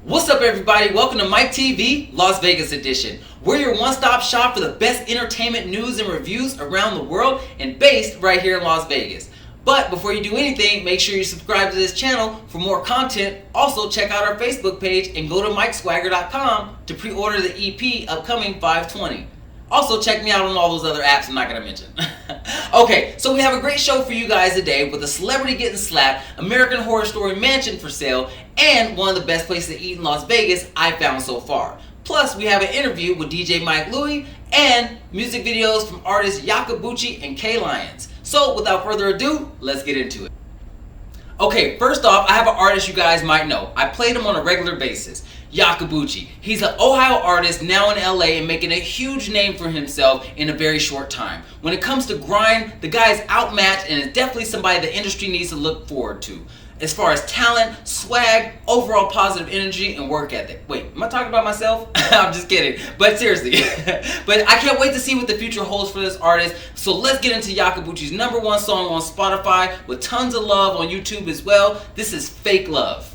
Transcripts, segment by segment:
What's up, everybody? Welcome to Mike TV Las Vegas edition. We're your one-stop shop for the best entertainment news and reviews around the world and based right here in Las Vegas. But before you do anything, make sure you subscribe to this channel for more content. Also, check out our Facebook page and go to MikeSwagger.com to pre-order the EP upcoming 520. Also, check me out on all those other apps I'm not going to mention. Okay, so we have a great show for you guys today with a celebrity getting slapped, American Horror Story mansion for sale, and one of the best places to eat in Las Vegas I've found so far. Plus, we have an interview with DJ Mike Louie and music videos from artists Yakabuchi and K Lions. So, without further ado, let's get into it. Okay, first off, I have an artist you guys might know. I played him on a regular basis. Yakabuchi. He's an Ohio artist now in LA and making a huge name for himself in a very short time. When it comes to grind, the guy is outmatched and is definitely somebody the industry needs to look forward to. As far as talent, swag, overall positive energy, and work ethic. Wait, am I talking about myself? I'm just kidding. But seriously. But I can't wait to see what the future holds for this artist. So let's get into Yakabuchi's #1 song on Spotify with tons of love on YouTube as well. This is Fake Love.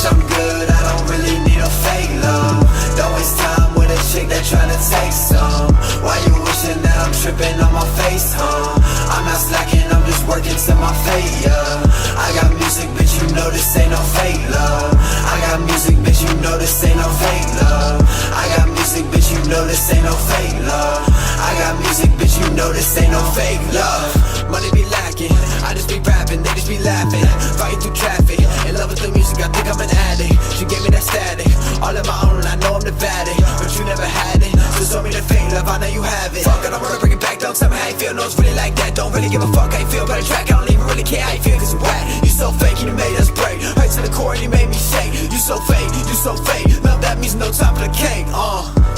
I'm good, I don't really need a fake love. Don't waste time with a chick that tryna take some. Why you wishing that I'm tripping on my face, huh? I'm not slacking, I'm just working to my fate, yeah. I got music, bitch, you know this ain't no fake love. I got music, bitch, you know this ain't no fake love. I got music, bitch, you know this ain't no fake love. I got music, bitch, you know this ain't no fake love. Money be lacking, I just be rapping, they just be laughing. Fighting through traffic, in love with the music, I think I'm an addict. She gave me that static, all of my own, I know I'm the addict. But you never had it, so show me the fake love, I know you have it. Fuck it, I wanna bring it back, don't tell me how you feel. No, it's really like that, don't really give a fuck how you feel about a track. I don't even really care how you feel, cause you whack. You so fake, you made us break. Hurt to the core and you made me shake. You so fake, you so fake. Love that means no top of the cake,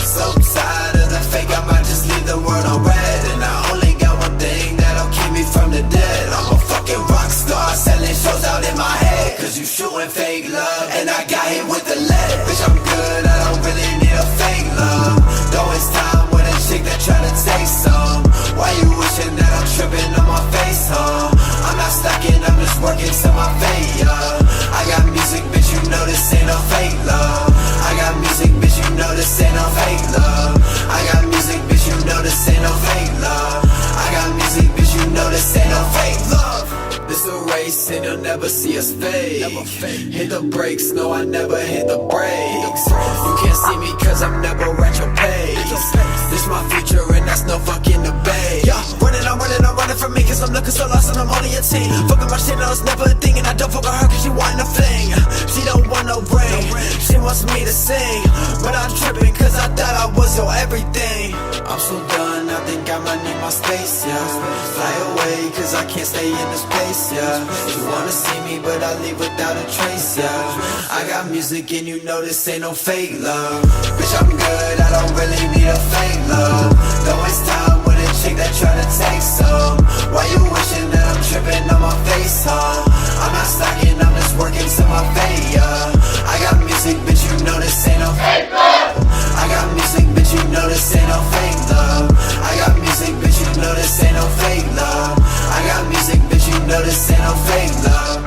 So tired of the fake, I might just leave the world on red. And I only got one thing that'll keep me from the dead. I'm a fucking rock star, selling shows out in my head. Cause you shooting fake love, and I got hit with the lead. Bitch, I'm good, I don't really need a fake love. Don't waste time with a chick that tryna take some. Why you wishing that I'm tripping on my face, huh? I'm not slacking, I'm just working to my fate, yeah. I got music, bitch, you know this ain't no fake love. I got music, bitch, you know this ain't no fake love. I got music, bitch, you know this ain't no fake love. I got music, bitch, you know this ain't no fake love. This a race and you'll never see us fade. Hit the brakes, no, I never hit the brakes. You can't see me cause I'm never at your pace. This my future and that's no fucking debate. Yeah, I'm running from me cause I'm looking so lost and I'm only a teen. Fucking my shit, no, it's never a thing. And I don't fuck with her cause she want a fling. She don't want no rain, she wants me to sing. But I'm tripping cause I thought I was your everything. I'm so done, I think I might need my space, yeah. Fly away cause I can't stay in this place, yeah. You wanna see me but I leave without a trace, yeah. I got music and you know this ain't no fake love. Bitch, I'm good, I don't really need a fake love. Don't waste time with a chick that tryna take some. Why you wishing that I'm tripping on my face, huh? I'm not slacking, I'm just working to my fate, yeah. I got music, bitch, you know this ain't no fake love. I got music, bitch, you know this ain't no fake love. I got music, bitch, you know this ain't no fake love. I got music, bitch, you know this ain't no fake love.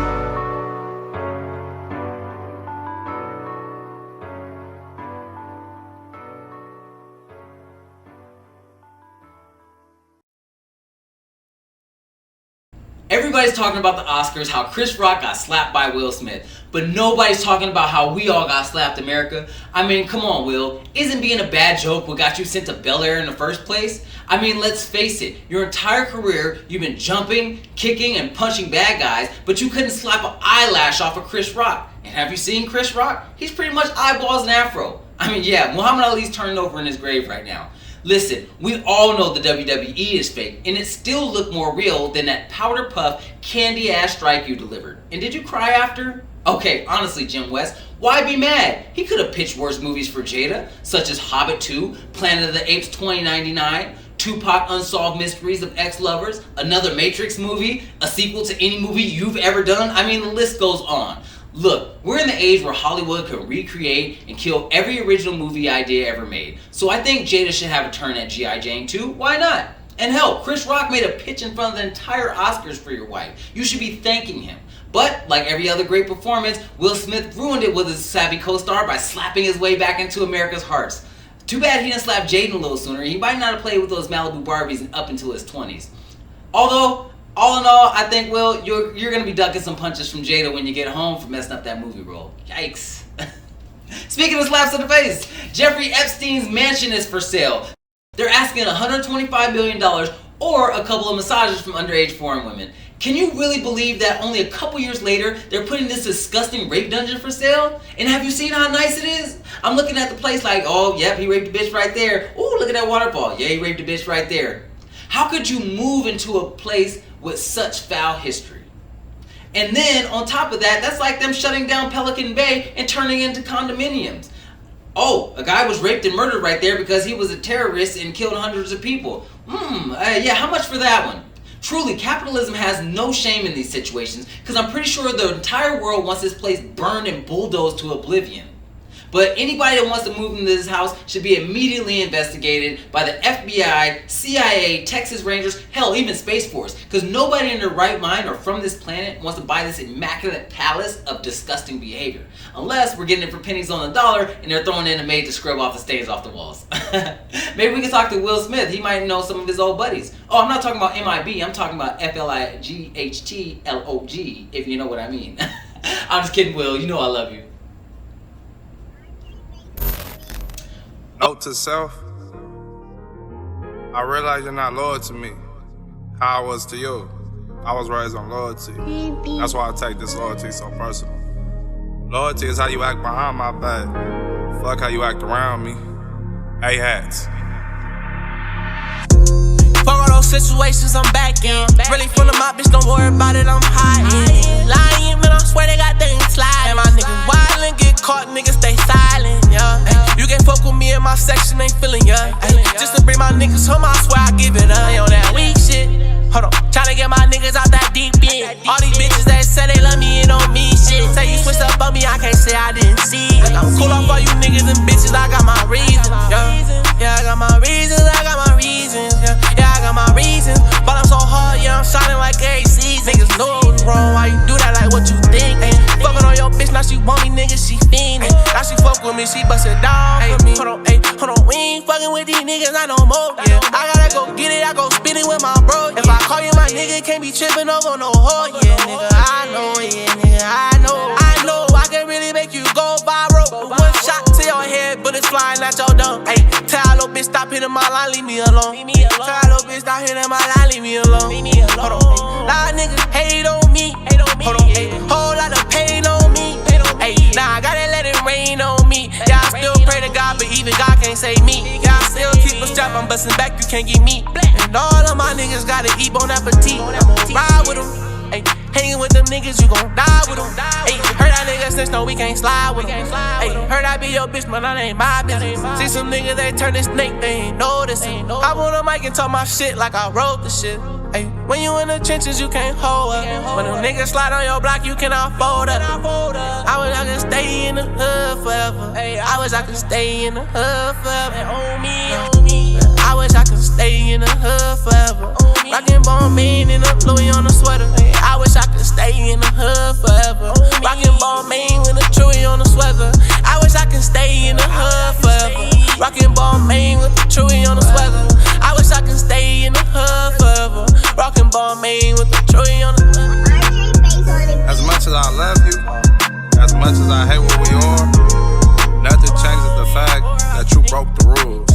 Everybody's talking about the Oscars, how Chris Rock got slapped by Will Smith. But nobody's talking about how we all got slapped, America. I mean, come on, Will. Isn't being a bad joke what got you sent to Bel Air in the first place? I mean, let's face it. Your entire career, you've been jumping, kicking, and punching bad guys, but you couldn't slap an eyelash off of Chris Rock. And have you seen Chris Rock? He's pretty much eyeballs and afro. I mean, yeah, Muhammad Ali's turning over in his grave right now. Listen, we all know the WWE is fake, and it still looked more real than that powder puff, candy ass strike you delivered. And did you cry after? Okay, honestly, Jim West, why be mad? He could have pitched worse movies for Jada, such as Hobbit 2, Planet of the Apes 2099, Tupac Unsolved Mysteries of Ex-Lovers, another Matrix movie, a sequel to any movie you've ever done. I mean, the list goes on. Look, we're in the age where Hollywood can recreate and kill every original movie idea ever made. So I think Jada should have a turn at G.I. Jane too. Why not? And hell, Chris Rock made a pitch in front of the entire Oscars for your wife. You should be thanking him. But, like every other great performance, Will Smith ruined it with his savvy co-star by slapping his way back into America's hearts. Too bad he didn't slap Jaden a little sooner. He might not have played with those Malibu Barbies up until his 20s. Although, all in all, I think, Will, you're going to be ducking some punches from Jada when you get home for messing up that movie role. Yikes. Speaking of slaps in the face, Jeffrey Epstein's mansion is for sale. They're asking $125 million or a couple of massages from underage foreign women. Can you really believe that only a couple years later, they're putting this disgusting rape dungeon for sale? And have you seen how nice it is? I'm looking at the place like, oh, yep, he raped a bitch right there. Ooh, look at that waterfall. Yeah, he raped a bitch right there. How could you move into a place with such foul history? And then, on top of that, that's like them shutting down Pelican Bay and turning it into condominiums. Oh, a guy was raped and murdered right there because he was a terrorist and killed hundreds of people. Yeah, how much for that one? Truly, capitalism has no shame in these situations because I'm pretty sure the entire world wants this place burned and bulldozed to oblivion. But anybody that wants to move into this house should be immediately investigated by the FBI, CIA, Texas Rangers, hell, even Space Force. Because nobody in their right mind or from this planet wants to buy this immaculate palace of disgusting behavior. Unless we're getting it for pennies on the dollar and they're throwing in a maid to scrub off the stains off the walls. Maybe we can talk to Will Smith. He might know some of his old buddies. Oh, I'm not talking about MIB. I'm talking about FLIGHTLOG, if you know what I mean. I'm just kidding, Will. You know I love you. Note to self, I realize you're not loyal to me, how I was to you. I was raised on loyalty. That's why I take this loyalty so personal. Loyalty is how you act behind my back. Fuck how you act around me. A-hats. Fuck all those situations, I'm back in. Really from the mouth, bitch, don't worry about it, I'm hiding. Lying, man, I swear they got things sliding. And my niggas wildin', get caught, niggas stay silent, yeah. You can't fuck with me in my section, ain't feeling ya. Just to bring my niggas home, I swear I give it up. Ain't on that weak shit. Hold on, tryna get my niggas out that deep end. All these bitches that say they love me and don't mean shit. Say you switched up on me, I can't say I didn't see it. I'm cool off all you niggas and bitches, I got my reasons, yeah, I got my reasons, I got my reasons, yeah, I got my reasons. But I'm so hard, yeah, I'm shining like AC. Niggas know it was wrong, why you do that like what you think? Fucking on your bitch, now she want me, nigga, she fiendin'. Now she fuck with me, she bust it down for me. Hold on, we ain't fucking with these niggas, not no more, yeah. I gotta go get it, I go spin it with my bro. If I call you my nigga, can't be tripping over no hoe, yeah, nigga, I know, yeah, nigga, I know, I can really make you go viral. One shot to your head, bullets flying at your dome. Ayy, tell a little bitch stop hitting my line, leave me alone. Tell a little bitch stop hitting my line, leave me alone. Hold on, ayy, lot of niggas hate on me. Hold on, ayy, whole lot of pain on me. Ayy, nah, I gotta let it rain on me. Yeah, I still pray to God, but even God can't save me. Yeah, I still keep a strap, I'm busting back, you can't get me. And all of my niggas gotta eat bon appetit. Ride with them, ayy, hanging with them niggas, you gon' die with them. Ayy, heard that nigga since no, we can't slide with them. Ayy, heard I be your bitch, but that ain't my business. See some niggas, they turn this snake, they ain't noticing. I on the mic and talk my shit like I wrote the shit. Ay, when you in the trenches, you can't hold up. When them niggas slide on your block, you cannot fold up. I wish I could stay in the hood forever. I wish I could stay in the hood forever. I wish I could stay in the hood forever. Rockin' Balmain in a Louis on the sweater. I wish I could stay in the hood forever. Rockin' Balmain with a Chewy on the sweater. I wish I could stay in the hood forever. Rockin' Balmain with a Chewy on the sweater. I wish I could stay in the hood forever. Rockin' Balmain with the Chewy on the sweater. As much as I love you, as much as I hate what we are, nothing changes the fact that you broke the rules.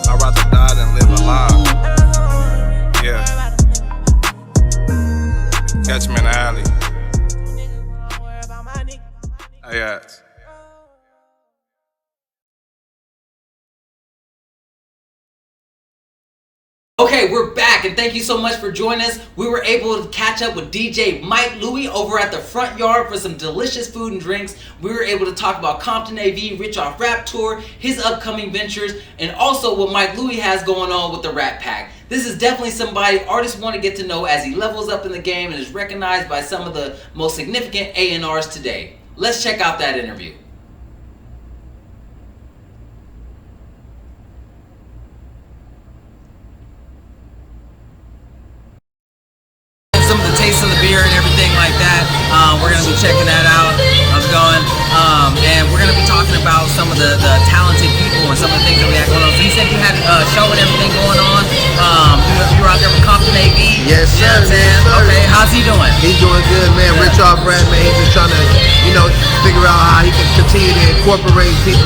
I'd rather die than live alive. Yeah. Catch me in the alley. Hey, yes. Okay, we're back, and thank you so much for joining us. We were able to catch up with DJ Mike Louie over at the Front Yard for some delicious food and drinks. We were able to talk about Compton AV, Rich Off Rap Tour, his upcoming ventures, and also what Mike Louie has going on with the Rat Pack. This is definitely somebody artists want to get to know as he levels up in the game and is recognized by some of the most significant A&Rs today. Let's check out that interview. Some of the taste of the beer and everything like that. We're going to be checking that out. How's it going? And we're going to be talking about some of the talented people and some of the things that we had going on. So you said you had a show and everything going on. You were out there with Compton AV. Yes, sir. You know what I'm saying? Yes, sir. Okay, how's he doing? He's doing good, man. Yeah. Rich Off Rap, man. He's just trying to, figure out how he can continue to incorporate people,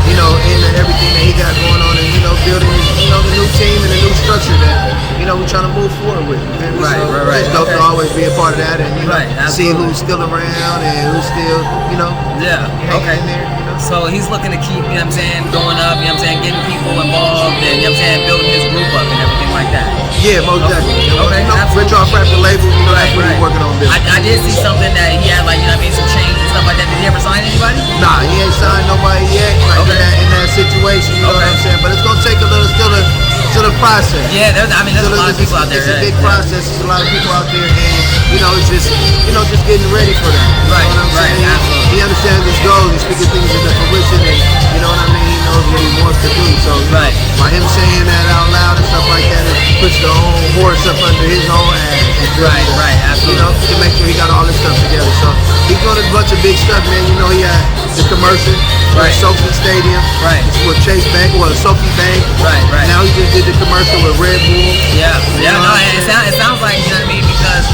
into everything that he got going on, and building, the new team and the new structure that, we're trying to move forward with. Right. It's dope to always be a part of that, and see absolutely. who's still around and who's still, Yeah, okay. hanging in there. So he's looking to keep, going up, getting people involved, and, building his group up and everything like that. Yeah, most definitely. Okay, absolutely. Rich Off Rap, the label, that's what he's working on building. I did see something that he had, some change and stuff like that. Did he ever sign anybody? Nah, he ain't signed nobody yet, in that situation, you know what I'm saying? But it's gonna take a little, still a process. Yeah, there's a lot of people out there. It's a big process. There's a lot of people out there, and it's just, just getting ready for that. Right, You know what I'm saying? absolutely. He understands his goals. He's speaking things into fruition, and you know what I mean. He knows what he wants to do. So, Right. by him saying that out loud and stuff like that, it puts the own horse up under his own ass. Right, absolutely. To make sure he got all this stuff together. So he's doing a bunch of big stuff, man. He had the commercial. Right. Sophie Stadium. Right. With Chase Bank. Well, Sophie Bank. Right. Now he just did the commercial with Red Bull. Yeah. It sounds like, because,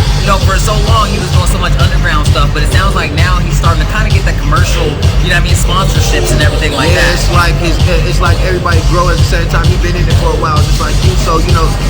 for so long he was doing so much underground stuff, but it sounds like now he's starting to kind of get that commercial, sponsorships and everything like that. It's like everybody grow at the same time. You've been in it for a while, just like you. So,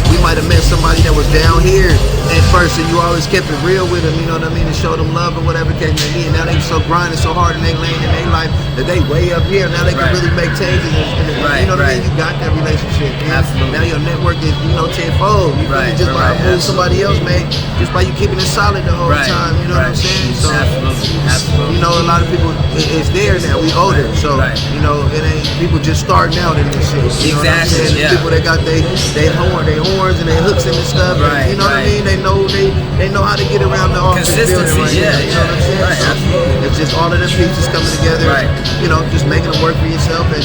we might have met somebody that was down here at first, and you always kept it real with them, you know what I mean, and showed them love or whatever case may be. And now they so grinding so hard in their lane in their life that they way up here. Now they can really make changes. And you know what I mean? You got that relationship. Man. Absolutely. Now your network is, tenfold. You really just might move somebody else, man, just by you keeping it solid the whole time. You know what I'm saying? So, Absolutely. a lot of people, it's there now. We older, so it ain't people just starting out in this shit. You know what I'm saying? Yeah. People that got they horns and they hooks and stuff. Right, you know what I mean? They know how to get around the office building right now. You know what I'm saying? Right, So absolutely. it's just all of the pieces coming together. Right. Just making it work for yourself and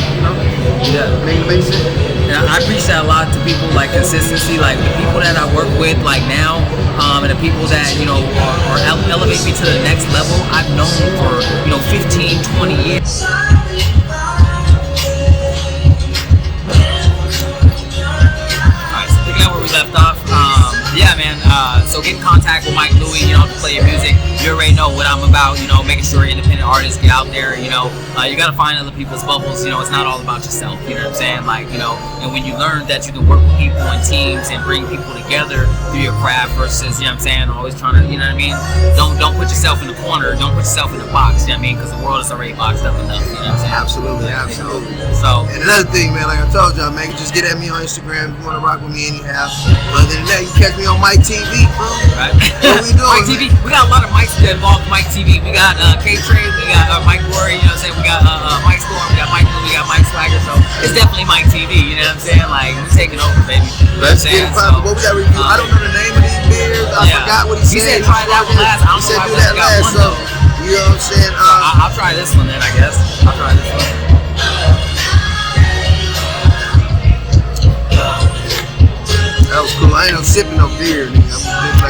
making it make sense. And I preach that a lot to people, like consistency, like the people that I work with like now, and the people that, are elevate me to the next level, I've known for, 15, 20 years. Alright, so picking up where we left off, yeah man, so get in contact with Mike Louie, to play your music. You already know what I'm about, making sure independent artists get out there, you gotta find other people's bubbles, it's not all about yourself, you know what I'm saying, and when you learn that you can work with people in teams and bring people together through your craft versus, always trying to, don't put yourself in the corner, don't put yourself in the box, because the world is already boxed up enough, you know what I'm saying? Absolutely. So, and another thing, man, like I told y'all, man, just get at me on Instagram if you want to rock with me anyhow. Other than that, you catch me on Mike TV, bro. right. What we doing? Mike TV, we got a lot of mics involved with Mike TV. We got K-Trade, we got Mike Rory, we got Mike Storm, we got Mike Louie, we got Mike Swagger, so it's definitely Mike TV, you know what I'm saying? Like, we're taking over, baby. Let's get it poppin'. What we got review? I don't know the name of these beers. I forgot what he said. He said try that one last. I don't know why we only got one though. You know what I'm saying? I'll try this one then, I guess. I'll try this one. That was cool. I ain't no sipping no beer, nigga.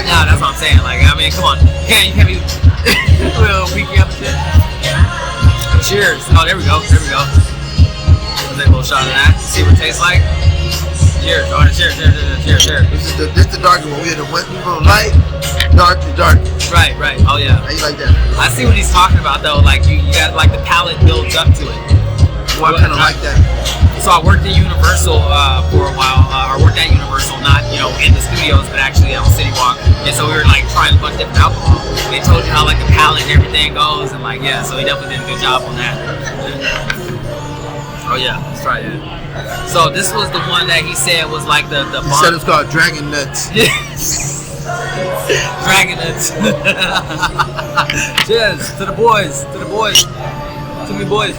Nah, that's what I'm saying. Like, I mean, come on. You can't be little peeking up and shit. Cheers. Oh, there we go. Let's take a little shot of that. See what it tastes like. Cheers. Oh, cheers. This the darker one. We had the one light, dark. Right. Oh, yeah. How you like that? I see what he's talking about, though. Like, you got, like, the palate builds up to it. Well, I kind of like that. So I worked at Universal for a while. I worked at Universal, not in the studios, but actually on City Walk. And so we were like trying a bunch of different alcohol. They told you how like the palate and everything goes, and like so he definitely did a good job on that. Oh yeah, let's try that. So this was the one that he said was like the He said it's called Dragon Nuts. Dragon Nuts. Cheers to the boys, to me boys.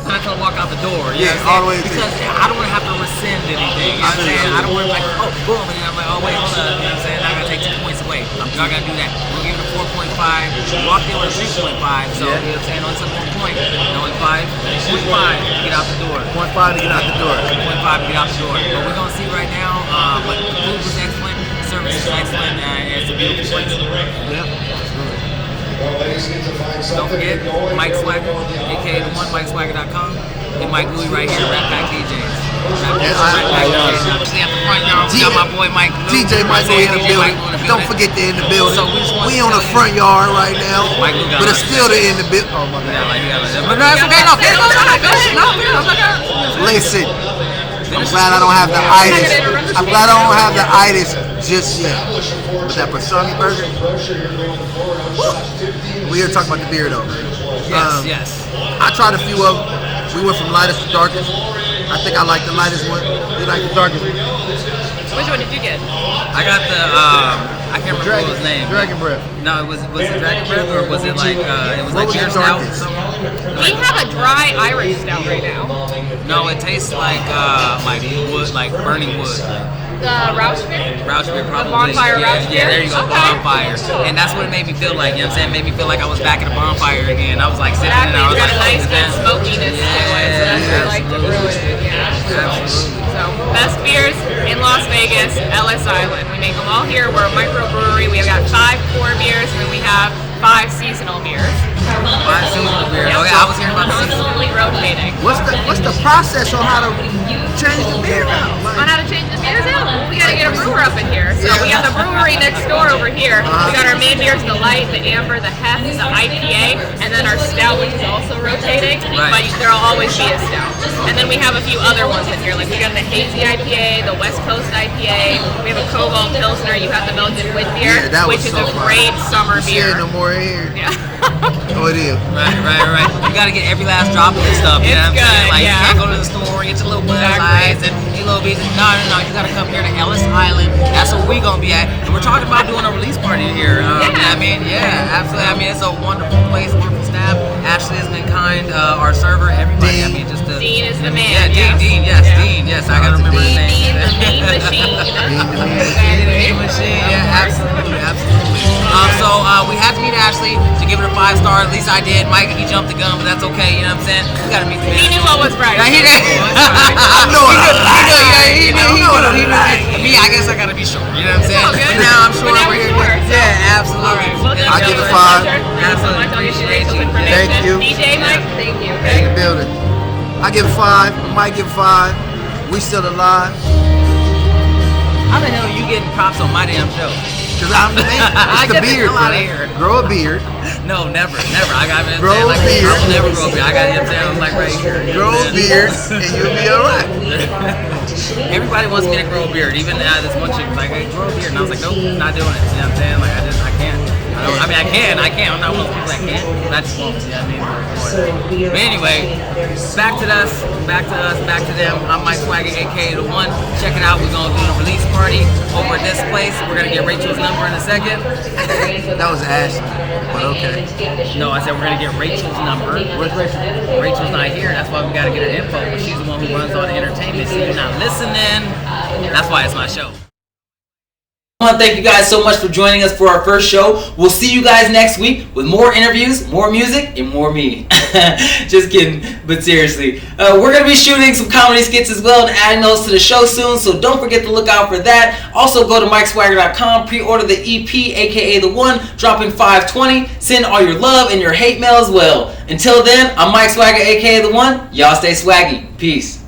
I'm not gonna walk out the door. Yeah, all the way because I don't want to have to rescind anything. You know what I'm saying? I don't want to like, oh, boom, and then I'm like, oh wait, hold up. You know what I'm saying? I gotta take 2 points away. Y'all gotta do that. We'll give it a 4.5. Walked in with a 3.5. So you know what I'm saying? Only took 1 point. Only 5. 0.5 to get out the door. 0.5 to get out the door. 0.5 to get out the door. But we're gonna see right now. But the food was excellent. The service was excellent. It's a beautiful place. Yep. Don't forget, Mike Swagger, aka the one, MikeSwagger.com, and Mike Louie right here, Rat Pack DJs. Actually at the front, y'all, we got my boy Mike Louie. DJ Mike Louie in the building. Don't forget they're in the building. We on the front yard right now, but it's still in the building. Oh my God. But no, it's okay. No, listen, I'm glad I don't have the itis. I'm glad I don't have the itis just yet. But that Pastrami burger. We here talking about the beer though. Yes. I tried a few of them. We went from lightest to darkest. I think I like the lightest one. You like the darkest one? Which one did you get? I got the I can't remember what his name. Dragon Breath. No, was it Dragon Breath or was it like it was like beer stout? We have a dry Irish stout right now. No, it tastes like wood, like burning wood. The Rausch beer? Rausch beer, probably. The bonfire Rausch beer? Yeah, there you go, Okay. bonfire. And that's what it made me feel like, you know what I'm saying? It made me feel like I was back at a bonfire again. I was like sitting Exactly. and I was It's got like, a nice good smokiness to it, so that's what I like to brew it in, So, best beers in Las Vegas, Ellis Island. We make them all here. We're a microbrewery. We've got 5 core beers, and then we have 5 seasonal beers. 5 seasonal beers. Yep. Okay, I was hearing about the seasonal. Constantly rotating. What's the process on how to change the beer out? On how to change the beers out? Well, we gotta get a brewer up in here. So we have the brewery next door over here. We got our main beers, the light, the amber, the hef, the IPA, and then our stout, which is also rotating. Right. But there'll always be a stout. And then we have a few other ones in here. Like we got the hazy IPA, the West Coast IPA. We have a Cobalt Pilsner. You have the Belgian wheat beer, Yeah, that was which is so a fun. great summer You see it beer. no more here. Yeah. Oh, it is. Right. You gotta get every last drop of this stuff. You know what I'm It's saying? good, Like yeah. you can't go to the store and get your little Bud Lights and your little beats. No. You gotta come here to Ellis Island. That's where we gonna be at. And we're talking about doing a release party here. I mean, yeah, absolutely. I mean, it's a wonderful place, wonderful staff. Ashley has been kind. Our server, everybody. I mean, just Dean is the man. Yeah, Dean. Yes, Dean. Yes, I gotta remember his name. Dean, the mean machine. Mean machine. Yeah, absolutely. So we had to meet Ashley to give it a 5-star. At least I did. Mike, he jumped the gun, but that's okay. You know what I'm saying? We gotta meet the man. He knew what was right. He did. I know what I like. Me, I guess I gotta be sure. You know what I'm saying? all good. But now I'm sure But now we're we're here. sure, so- Yeah, absolutely. All right, well, I give it it's 5. a pleasure. Thank you so much. I'll get you Appreciate some you. information. Thank you. DJ Mike, thank you. In the building. I give 5. Mike give 5. We still alive. How the hell are you getting props on my damn show? Cause I'm the man. I It's the get the beard, hell outta bro. here. Grow a beard. No, never. I got it. Grow like, a beard. I will never grow a beard. I got it. I'm like right here. You know Grow what a I'm beard, and you'll be alright. saying? Everybody wants me to grow a beard. Even this one chick was like, hey, grow a beard. And I was like, nope, not doing it. You know what I'm saying? Like, I can't. I mean, I can. I'm not one of those people that can't. But I just won't. You know what I mean? But anyway, back to us, back to them. I'm Mike Swagger, aka The One. Check it out. We're going to do a release party over at this place. We're going to get Rachel's number in a second. That was Ashley, but okay. No, I said we're going to get Rachel's number. Where's Rachel? Rachel's not here. That's why we got to get her info. But she's the one who runs all the entertainment. So you're not listening. That's why it's my show. I want to thank you guys so much for joining us for our first show. We'll see you guys next week with more interviews, more music, and more me. Just kidding, but seriously. We're going to be shooting some comedy skits as well and adding those to the show soon, so don't forget to look out for that. Also, go to MikeSwagger.com, pre-order the EP, aka The One, dropping 5/20. Send all your love and your hate mail as well. Until then, I'm Mike Swagger, aka The One. Y'all stay swaggy. Peace.